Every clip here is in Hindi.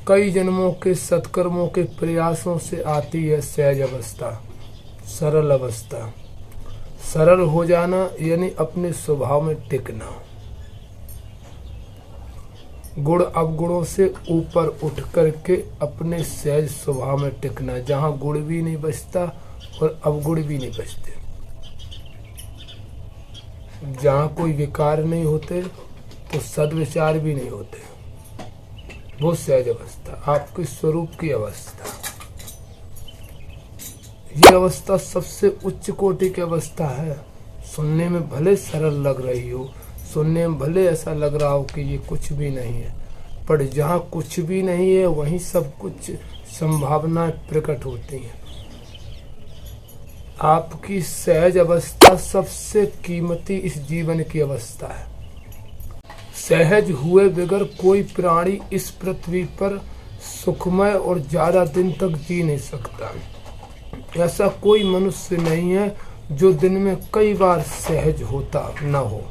कई जन्मों के सत्कर्मों के प्रयासों से आती है सहज अवस्था, सरल अवस्था। सरल हो जाना यानी अपने स्वभाव में टिकना, गुण अवगुणों से ऊपर उठ करके अपने सहज स्वभाव में टिकना, जहाँ गुण भी नहीं बचता और अवगुण भी नहीं बचते, जहाँ कोई विकार नहीं होते तो सद्विचार भी नहीं होते, वो सहज अवस्था, आपके स्वरूप की अवस्था। ये अवस्था सबसे उच्च कोटि की अवस्था है। सुनने में भले सरल लग रही हो, सुनने में भले ऐसा लग रहा हो कि ये कुछ भी नहीं है, पर जहाँ कुछ भी नहीं है वहीं सब कुछ संभावनाएं प्रकट होती हैं। आपकी सहज अवस्था सबसे कीमती इस जीवन की अवस्था है। सहज हुए बगैर कोई प्राणी इस पृथ्वी पर सुखमय और ज्यादा दिन तक जी नहीं सकता। ऐसा कोई मनुष्य नहीं है जो दिन में कई बार सहज होता न हो।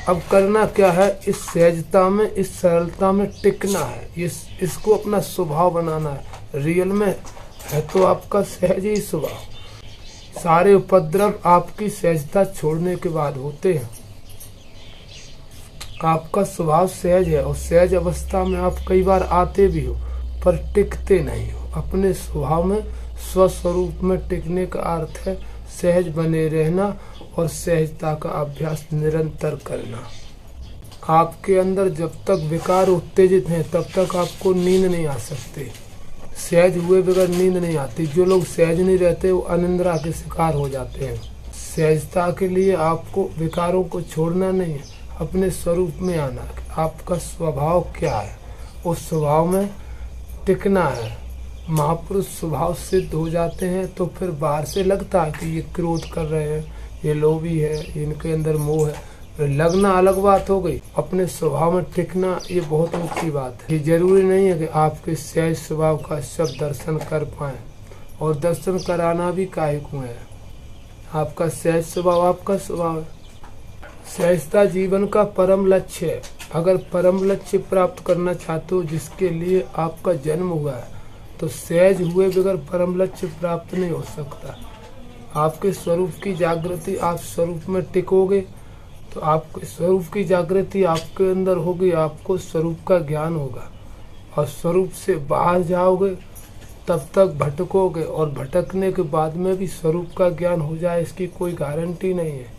अब करना क्या है, इस सहजता में, इस सरलता में टिकना है, इसको अपना स्वभाव बनाना है। रियल में है तो आपका सहज ही स्वभाव। सारे उपद्रव आपकी सहजता छोड़ने के बाद होते हैं। आपका स्वभाव सहज है और सहज अवस्था में आप कई बार आते भी हो पर टिकते नहीं हो। अपने स्वभाव में, स्वस्वरूप में टिकने का अर्थ है सहज बने रहना और सहजता का अभ्यास निरंतर करना। आपके अंदर जब तक विकार उत्तेजित हैं तब तक आपको नींद नहीं आ सकती। सहज हुए बगैर नींद नहीं आती। जो लोग सहज नहीं रहते वो अनिद्रा के शिकार हो जाते हैं। सहजता के लिए आपको विकारों को छोड़ना नहीं है, अपने स्वरूप में आना है। आपका स्वभाव क्या है, उस स्वभाव में टिकना है। महापुरुष स्वभाव सिद्ध हो जाते हैं तो फिर बाहर से लगता है कि ये क्रोध कर रहे हैं, ये लोभी है, इनके अंदर मोह है, लगना अलग बात हो गई। अपने स्वभाव में टिकना ये बहुत ऊंची बात है। ये जरूरी नहीं है कि आपके सहज स्वभाव का सब दर्शन कर पाए, और दर्शन कराना भी काहे को है। आपका सहज स्वभाव आपका स्वभाव है। सहजता जीवन का परम लक्ष्य है। अगर परम लक्ष्य प्राप्त करना चाहते हो जिसके लिए आपका जन्म हुआ है, तो सहज हुए बगैर परम लक्ष्य प्राप्त नहीं हो सकता। आपके स्वरूप की जागृति, आप स्वरूप में टिकोगे तो आपके स्वरूप की जागृति आपके अंदर होगी, आपको स्वरूप का ज्ञान होगा, और स्वरूप से बाहर जाओगे तब तक भटकोगे, और भटकने के बाद में भी स्वरूप का ज्ञान हो जाए इसकी कोई गारंटी नहीं है।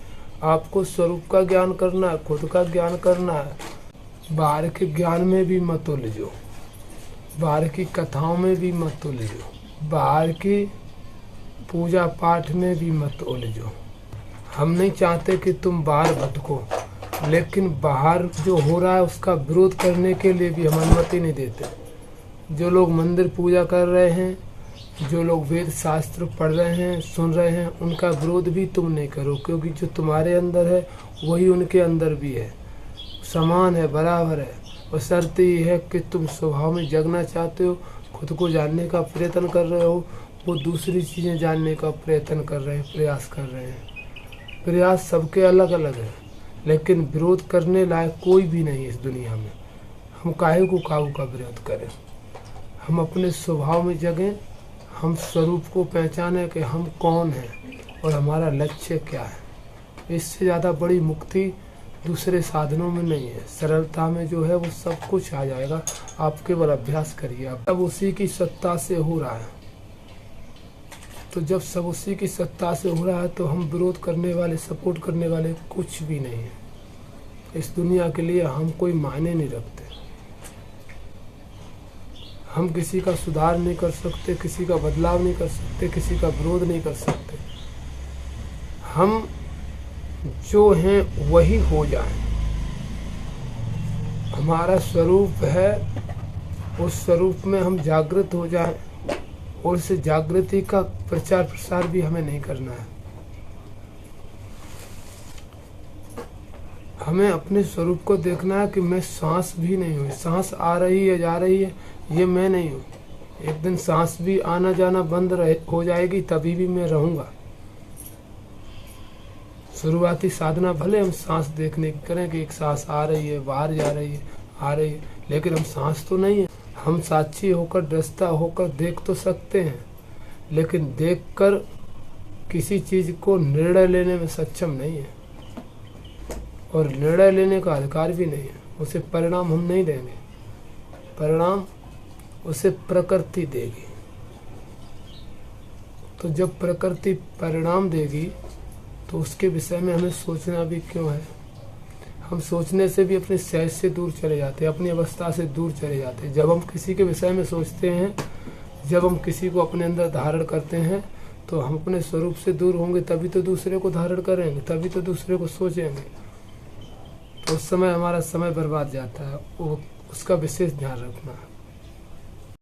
आपको स्वरूप का ज्ञान करना है, खुद का ज्ञान करना है। बाहर के ज्ञान में भी मत उलझो, बाहर की कथाओं में भी मत उलझो, बाहर की पूजा पाठ में भी मत उलझो। हम नहीं चाहते कि तुम बाहर भटको, लेकिन बाहर जो हो रहा है उसका विरोध करने के लिए भी हम अनुमति नहीं देते। जो लोग मंदिर पूजा कर रहे हैं, जो लोग वेद शास्त्र पढ़ रहे हैं, सुन रहे हैं, उनका विरोध भी तुम नहीं करो, क्योंकि जो तुम्हारे अंदर है वही उनके अंदर भी है, समान है, बराबर है। और शर्त ये है कि तुम स्वभाव में जगना चाहते हो, खुद को जानने का प्रयत्न कर रहे हो, वो दूसरी चीज़ें जानने का प्रयत्न कर रहे हैं, प्रयास कर रहे हैं। प्रयास सबके अलग अलग है, लेकिन विरोध करने लायक कोई भी नहीं है इस दुनिया में। हम काहे को काहू का विरोध करें। हम अपने स्वभाव में जगें, हम स्वरूप को पहचाने कि हम कौन हैं और हमारा लक्ष्य क्या है। इससे ज़्यादा बड़ी मुक्ति दूसरे साधनों में नहीं है। सरलता में जो है वो सब कुछ आ जाएगा। आप केवल अभ्यास करिए। अब उसी की सत्ता से हो रहा है, तो जब सब उसी की सत्ता से हो रहा है तो हम विरोध करने वाले, सपोर्ट करने वाले कुछ भी नहीं है। इस दुनिया के लिए हम कोई मायने नहीं रखते। हम किसी का सुधार नहीं कर सकते, किसी का बदलाव नहीं कर सकते, किसी का विरोध नहीं कर सकते। हम जो हैं वही हो जाएं। हमारा स्वरूप है, उस स्वरूप में हम जागृत हो जाएं, और इस जागृति का प्रचार प्रसार भी हमें नहीं करना है। हमें अपने स्वरूप को देखना है कि मैं सांस भी नहीं हूँ। सांस आ रही है, जा रही है, ये मैं नहीं हूँ। एक दिन सांस भी आना जाना बंद हो जाएगी, तभी भी मैं रहूँगा। शुरुआती साधना भले हम सांस देखने की करें कि एक सांस आ रही है, बाहर जा रही है, आ रही है, लेकिन हम सांस तो नहीं है। हम साक्षी होकर दृष्टा होकर देख तो सकते हैं, लेकिन देखकर किसी चीज को निर्णय लेने में सक्षम नहीं है, और निर्णय लेने का अधिकार भी नहीं है। उसे परिणाम हम नहीं देंगे, परिणाम उसे प्रकृति देगी। तो जब प्रकृति परिणाम देगी तो उसके विषय में हमें सोचना भी क्यों है। हम सोचने से भी अपने सहज से दूर चले जाते हैं, अपनी अवस्था से दूर चले जाते हैं। जब हम किसी के विषय में सोचते हैं, जब हम किसी को अपने अंदर धारण करते हैं, तो हम अपने स्वरूप से दूर होंगे, तभी तो दूसरे को धारण करेंगे, तभी तो दूसरे को सोचेंगे। तो उस समय हमारा समय बर्बाद जाता है, वो उसका विशेष ध्यान रखना है।